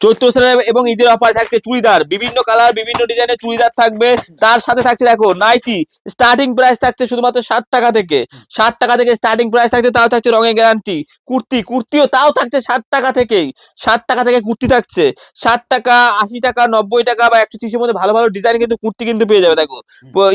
চৈত্র sell এবং ঈদের offer থাকছে চুড়িদার, বিভিন্ন কালার বিভিন্ন ডিজাইনের চুড়িদার থাকবে। তার সাথে থাকছে দেখো নাইটি, স্টার্টিং প্রাইস থাকছে শুধুমাত্র 60 টাকা থেকে। 60 টাকা থেকে স্টার্টিং প্রাইস থাকছে, তাও থাকছে রঙের গ্যারান্টি। কুর্তিও তাও থাকছে 60 টাকা থেকেই। 60 টাকা থেকে কুর্তি থাকছে। 60 টাকা, 80 টাকা, 90 টাকা বা 130-এর মধ্যে ভালো ভালো ডিজাইন কিন্তু কুর্তি কিন্তু পেয়ে যাবে। দেখো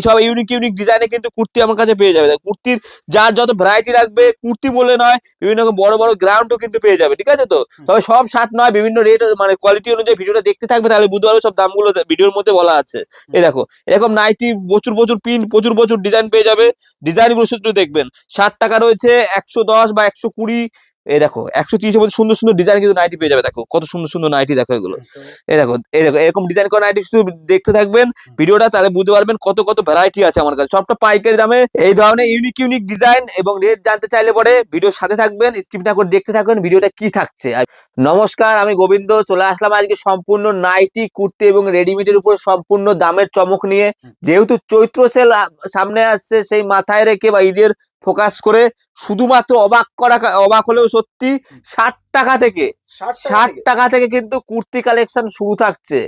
সব ইউনিক ডিজাইনে কিন্তু কুর্তি আমার কাছে পেয়ে যাবে। কুর্তির যার যত ভ্যারাইটি লাগবে, কুর্তি বলে নয়, বিভিন্ন রকম বড় বড় গ্রাউন্ডও কিন্তু পেয়ে যাবে। ঠিক আছে তো, তবে সব শার্ট নয়, বিভিন্ন রেট মানে কোয়ালিটি অনুযায়ী ভিডিওটা দেখতে থাকবে, তাহলে বুঝতে পারবে সব দামগুলো ভিডিওর মধ্যে বলা আছে। এই দেখো এরকম নাইটি প্রচুর প্রিন্ট, প্রচুর ডিজাইন পেয়ে যাবে। ডিজাইনগুলো শুধু দেখবেন। 60 টাকা রয়েছে, 110 বা 120। এই দেখো 130-এর মধ্যে সুন্দর ডিজাইন কিন্তু নাইটি পেয়ে যাবে। দেখো কত সুন্দর নাইটি, দেখো এগুলো। এই দেখো এরকম ডিজাইন করা নাইটি শুধু দেখতে থাকবেন ভিডিওটা, তাহলে বুঝতে পারবেন কত ভ্যারাইটি আছে আমার কাছে, সবটা পাইকারি দামে। এই ধরনের ইউনিক ডিজাইন এবং রেট জানতে চাইলে পরে ভিডিওর সাথে থাকবেন, স্কিপ না করে দেখতে থাকবেন ভিডিওটা কি থাকছে। নমস্কার, আমি গোবিন্দ চলে আসলাম আজকে সম্পূর্ণ নাইটি, কুর্তি এবং রেডিমেডের উপর সম্পূর্ণ দামের চমক নিয়ে। যেহেতু চৈত্র সেল সামনে আসছে, সেই মাথায় রেখে বা ঈদের ফোকাস করে শুধুমাত্র অবাক হলেও সত্যি 60 টাকা থেকে 60 টাকা থেকে কিন্তু কুর্তি কালেকশন শুরু থাকছে।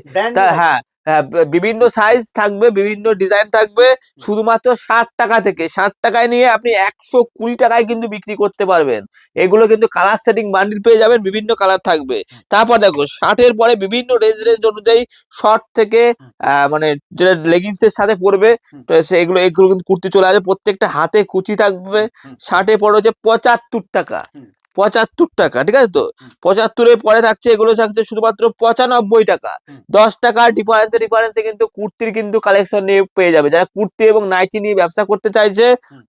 হ্যাঁ, বিভিন্ন সাইজ থাকবে, বিভিন্ন ডিজাইন থাকবে, শুধুমাত্র 60 টাকা থেকে। 60 টাকায় নিয়ে আপনি 120 টাকায় কিন্তু বিক্রি করতে পারবেন। এগুলো কিন্তু কালার সেটিং বান্ডিল পেয়ে যাবেন, বিভিন্ন কালার থাকবে। তারপর দেখো শার্টের পরে বিভিন্ন রেঞ্জ অনুযায়ী শর্ট থেকে মানে যেটা লেগিংস এর সাথে পরবে, তো এগুলো কিন্তু কুর্তি চলে আসবে। প্রত্যেকটা হাতে কুচি থাকবে। শার্টে পরে হচ্ছে 75 টাকা। 75 টাকা, ঠিক আছে তো। 75-এর পরে থাকছে, এগুলো থাকছে শুধুমাত্র 95 টাকা। 10 টাকার ডিফারেন্সে কিন্তু কুর্তির কিন্তু কালেকশন নিয়ে পেয়ে যাবে। যারা কুর্তি এবং নাইটি নিয়ে ব্যবসা করতে চাইছে,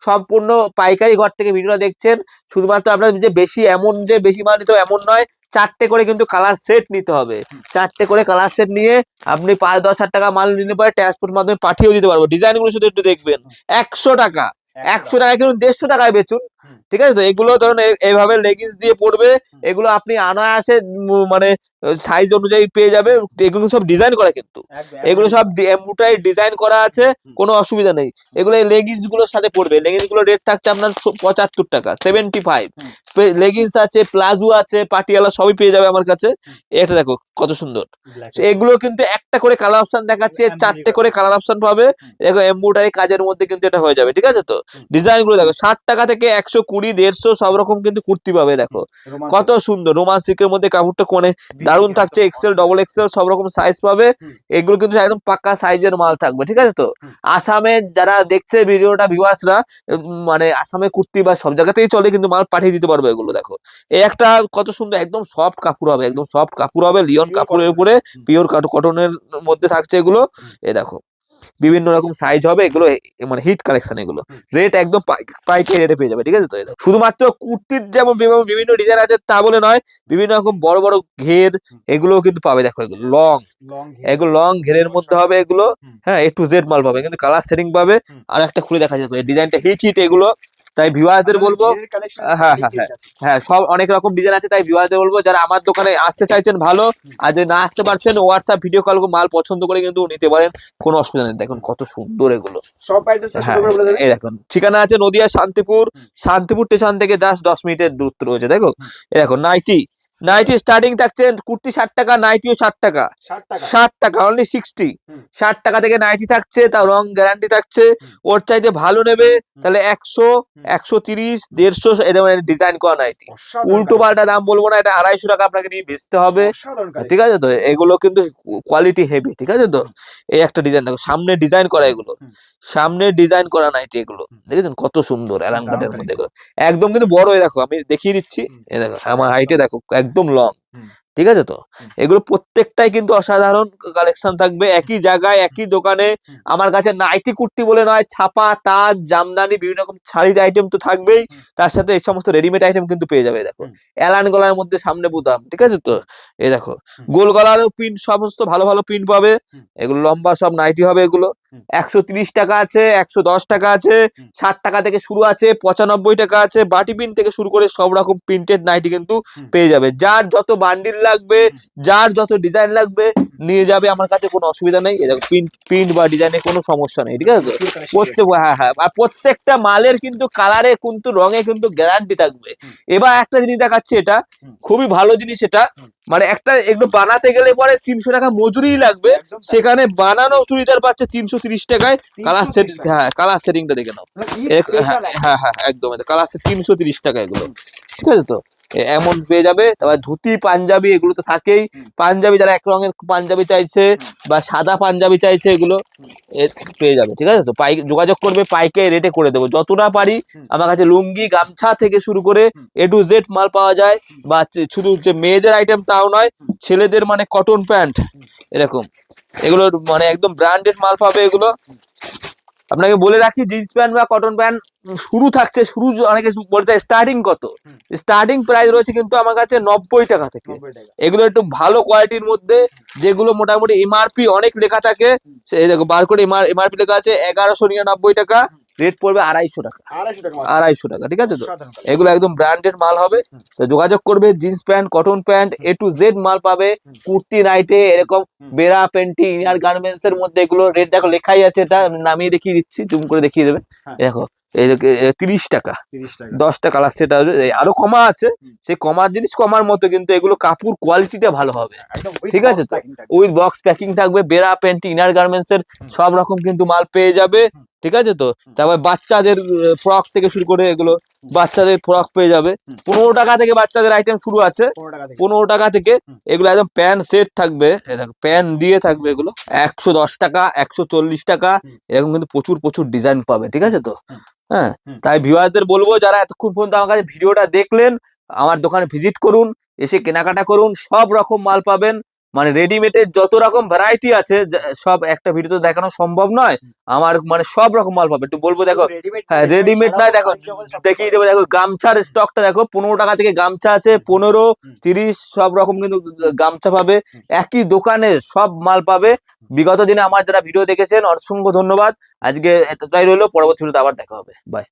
সম্পূর্ণ পাইকারি ঘর থেকে ভিডিওটা দেখছেন। শুধুমাত্র আপনার যে বেশি মাল নিতে এমন নয়, 4টে করে কিন্তু কালার সেট নিতে হবে। 4টে করে কালার সেট নিয়ে আপনি 5-10 হাজার টাকা মাল নিতে পারে, ট্রান্সপোর্ট মাধ্যমে পাঠিয়েও দিতে পারবো। ডিজাইনগুলো শুধু একটু দেখবেন। 100 টাকা, 100 টাকা কিন্তু 150 টাকায় বেচুন। ঠিক আছে তো, এগুলো ধরুন এইভাবে লেগিংস দিয়ে পড়বে, এগুলো আপনি অনায়াসে মানে সাইজ অনুযায়ী পেয়ে যাবে। এগুলো সব ডিজাইন করা, কিন্তু এগুলো সব এমব্রয়ডারি ডিজাইন করা আছে, কোনো অসুবিধা নেই। এগুলো লেগিংস গুলোর সাথে পড়বে। লেগিংস গুলো রেট থাকছে আপনার 75 টাকা, 75। লেগিংস আছে, প্লাজো আছে, পাটিয়ালা সবই পেয়ে যাবে আমার কাছে। এটা দেখো কত সুন্দর। এগুলো কিন্তু একটা করে কালার অপশন দেখাচ্ছে, 4টে করে কালার অপশন পাবে। দেখো এমব্রয়ডারি কাজের মধ্যে কিন্তু এটা হয়ে যাবে। ঠিক আছে তো, ডিজাইন গুলো দেখো 60 টাকা থেকে 120, 150 সব রকম কিন্তু কুর্তি পাবে। দেখো কত সুন্দর রোমান্সিকের মধ্যে কাপড়টা কোনে দারুণ থাকছে। এক্সেল, ডবল এক্সেল সব রকম সাইজ পাবে। এগুলো কিন্তু একদম পাক্কা সাইজের মাল থাকবে। ঠিক আছে তো, আসামে যারা দেখছে ভিডিওটা ভিউয়ার্সরা, মানে আসামে কুর্তি বা সব জায়গাতেই চলে, কিন্তু মাল পাঠিয়ে দিতে পারবে। এগুলো দেখো এই একটা কত সুন্দর, একদম সফট কাপড় হবে, একদম সফট কাপড় হবে, লিওন কাপড়ের উপরে পিওর কটনের মধ্যে থাকছে এগুলো। এই দেখো বিভিন্ন রকম সাইজ হবে, এগুলো মানে হিট কালেকশন। এগুলো রেট একদম পাইকারি রেটে পেয়ে যাবে। ঠিক আছে তো, শুধুমাত্র কুর্তির যেমন বিভিন্ন ডিজাইন আছে তা বলে নয়, বিভিন্ন রকম বড় ঘের এগুলোও কিন্তু পাবে। দেখো এগুলো লং ঘেরের মধ্যে হবে এগুলো। হ্যাঁ, A to Z মাল পাবে, কিন্তু কালার সেটিং পাবে। আর একটা খুলে দেখা যাবে ডিজাইনটা হিট এগুলো। তাই ভিউয়ারদের বলবো, হ্যাঁ সব অনেক রকম ডিজাইন আছে। তাই ভিউয়ারদের বলবো, যারা আমার দোকানে আসতে চাইছেন ভালো, আর যদি না আসতে পারছেন হোয়াটসঅ্যাপ ভিডিও কল মাল পছন্দ করে কিন্তু নিতে পারেন, কোনো অসুবিধা নেই। দেখুন কত সুন্দর এগুলো। এই দেখুন ঠিকানা আছে নদিয়া শান্তিপুর স্টেশন থেকে জাস্ট 10 মিনিটের দূরত্ব রয়েছে। দেখো এই দেখো নাইটি স্টার্টিং থাকছে কুর্তি 60 টাকা, নাইটিও 60 টাকা। 60 টাকা অনলি 60। 60 টাকা থেকে নাইটি থাকছে, তাও রং গ্যারান্টি থাকছে। ওর চাইতে ভালো নেবে তাহলে 100, 130, 150 এরকম ডিজাইন করা নাইটি। উল্টো পাল্টা দাম বলবো না, এটা 250 টাকা আপনাকে নিয়ে বেচতে হবে। ঠিক আছে তো, এগুলো কিন্তু কোয়ালিটি হেভি। ঠিক আছে তো, এই একটা ডিজাইন দেখো, সামনে ডিজাইন করা, এগুলো সামনে ডিজাইন করা নাইটি। এগুলো দেখেছেন কত সুন্দর অ্যালান কাটের মধ্যে, এগুলো একদম কিন্তু বড়। দেখো আমি দেখিয়ে দিচ্ছি, এই দেখো আমার হাইটে দেখো একদম লং। ঠিক আছে তো, এগুলো প্রত্যেকটাই কিন্তু অসাধারণ কালেকশন থাকবে। একই জায়গায় একই দোকানে আমার কাছে নাইটি কুর্তি বলে নয়, ছাপা, তাজ, জামদানি, বিভিন্ন রকম শাড়ির আইটেম তো থাকবেই। তার সাথে এই সমস্ত রেডিমেড আইটেম কিন্তু পেয়ে যাবে। দেখো এলান গলার মধ্যে সামনে বুতাম। ঠিক আছে তো, এই দেখো গোল গলারও প্রিন্ট, সমস্ত ভালো প্রিন্ট পাবে। এগুলো লম্বা সব নাইটি হবে। এগুলো 130 টাকা আছে, 110 টাকা আছে, 60 টাকা থেকে শুরু আছে, 95 টাকা আছে। বাটি প্রিন্ট থেকে শুরু করে সব রকম প্রিন্টেড নাইটি কিন্তু পেয়ে যাবে। যার যত বান্ডিল লাগবে, যার যত ডিজাইন লাগবে নিয়ে যাবে আমার কাছে, কোনো অসুবিধা নেই। এই দেখো প্রিন্ট বা ডিজাইনে কোনো সমস্যা নেই। ঠিক আছে তো, হ্যাঁ আর প্রত্যেকটা মালের কিন্তু কালারে কিন্তু রঙে কিন্তু গ্যারান্টি থাকবে। এবার একটা জিনিস দেখাচ্ছি, এটা খুবই ভালো জিনিস। এটা মানে একটা এগুলো বানাতে গেলে পরে 300 টাকা মজুরি লাগবে, একদম তাই। সেখানে বানানো চুড়িদার পাচ্ছে 330 টাকায়। কালার সেট, 330 টাকা। হ্যাঁ কালার সেটিংটা দেখে নাও। ঈদ হ্যাঁ স্পেশাল হ্যাঁ হ্যাঁ একদম কালার সেট 330 টাকা এগুলো, ঠিক আছে তো। এমন পেয়ে যাবে। তারপর ধুতি পাঞ্জাবি এগুলো তো থাকেই। পাঞ্জাবি যারা এক রঙের পাঞ্জাবি চাইছে বা সাদা পাঞ্জাবি চাইছে এগুলো পেয়ে যাবে, ঠিক আছে তো। যোগাযোগ করবে, পাইকারি রেটে করে দেবো যতটা পারি। আমার কাছে লুঙ্গি গামছা থেকে শুরু করে A to Z মাল পাওয়া যায়। বা শুধু যে মেয়েদের আইটেম তাও নয়, ছেলেদের মানে কটন প্যান্ট এরকম, এগুলো মানে একদম ব্র্যান্ডেড মাল পাবে এগুলো। আপনাকে বলে রাখি, জিন্স প্যান্ট বা কটন প্যান্ট শুরু থাকছে, শুরু অনেকে বলতে স্টার্টিং কত, স্টার্টিং প্রাইস রয়েছে কিন্তু আমার কাছে 90 টাকা থেকে। 90 টাকা। এগুলো একটু ভালো কোয়ালিটির মধ্যে, যেগুলো মোটামুটি এমআরপি অনেক লেখা থাকে। এই দেখো বার করে এমআরপি লেখা আছে 1199 টাকা, রেট পড়বে 250 টাকা। 250 টাকা। 250 টাকা, ঠিক আছে তো। অসাধারণ। এগুলো একদম ব্র্যান্ডেড মাল হবে। তো যোগাযোগ করবে, jeans pant cotton pant A to Z মাল পাবে। কুর্তি নাইটে এরকম বেড়া প্যান্টি ইনার গার্মেন্টস এর মধ্যে এগুলো রেট দেখো লেখাই আছে, এটা নামিয়ে দেখিয়ে দিচ্ছি, জুম করে দেখিয়ে দেবে। হ্যাঁ। দেখো এই 30 টাকা, 30 টাকা। 10টা কালার সেট আসবে। আরো কমা আছে, সেই কমার জিনিস কমার মতো, কিন্তু এগুলো কাপড় কোয়ালিটিটা ভালো হবে, একদম ঠিক আছে তো। উইথ বক্স প্যাকিং থাকবে, বেড়া প্যান্টি ইনার গার্মেন্টস এর সব রকম কিন্তু মাল পেয়ে যাবে, ঠিক আছে তো। তারপর বাচ্চাদের ফ্রক থেকে শুরু করে এগুলো, বাচ্চাদের ফ্রক পেয়ে যাবে 15 টাকা থেকে, বাচ্চাদের আইটেম শুরু আছে 15 টাকা থেকে। এগুলো একদম প্যান্ট সেট থাকবে, প্যান্ট দিয়ে থাকবে এগুলো 110 টাকা, 140 টাকা, এরকম কিন্তু প্রচুর প্রচুর ডিজাইন পাবে, ঠিক আছে তো। হ্যাঁ, তাই ভিউয়ারদের বলবো, যারা এতক্ষণ পর্যন্ত আমার কাছে ভিডিওটা দেখলেন, আমার দোকানে ভিজিট করুন, এসে কেনাকাটা করুন, সব রকম মাল পাবেন। মানে রেডিমেডের যত রকম ভ্যারাইটি আছে, সব একটা ভিডিওতে দেখানো সম্ভব নয়। আমার মানে সব রকম মাল পাবে, একটু বলবো দেখো। হ্যাঁ রেডিমেড নয়, দেখো দেখিয়ে দেবো, দেখো গামছার স্টকটা দেখো, 15 টাকা থেকে গামছা আছে, 15, 30 সব রকম কিন্তু গামছা পাবে। একই দোকানে সব মাল পাবে। বিগত দিনে আমার যারা ভিডিও দেখেছেন অসংখ্য ধন্যবাদ। আজকে এতটাই রইলো, পরবর্তী ভিডিওতে আবার দেখা হবে, বাই।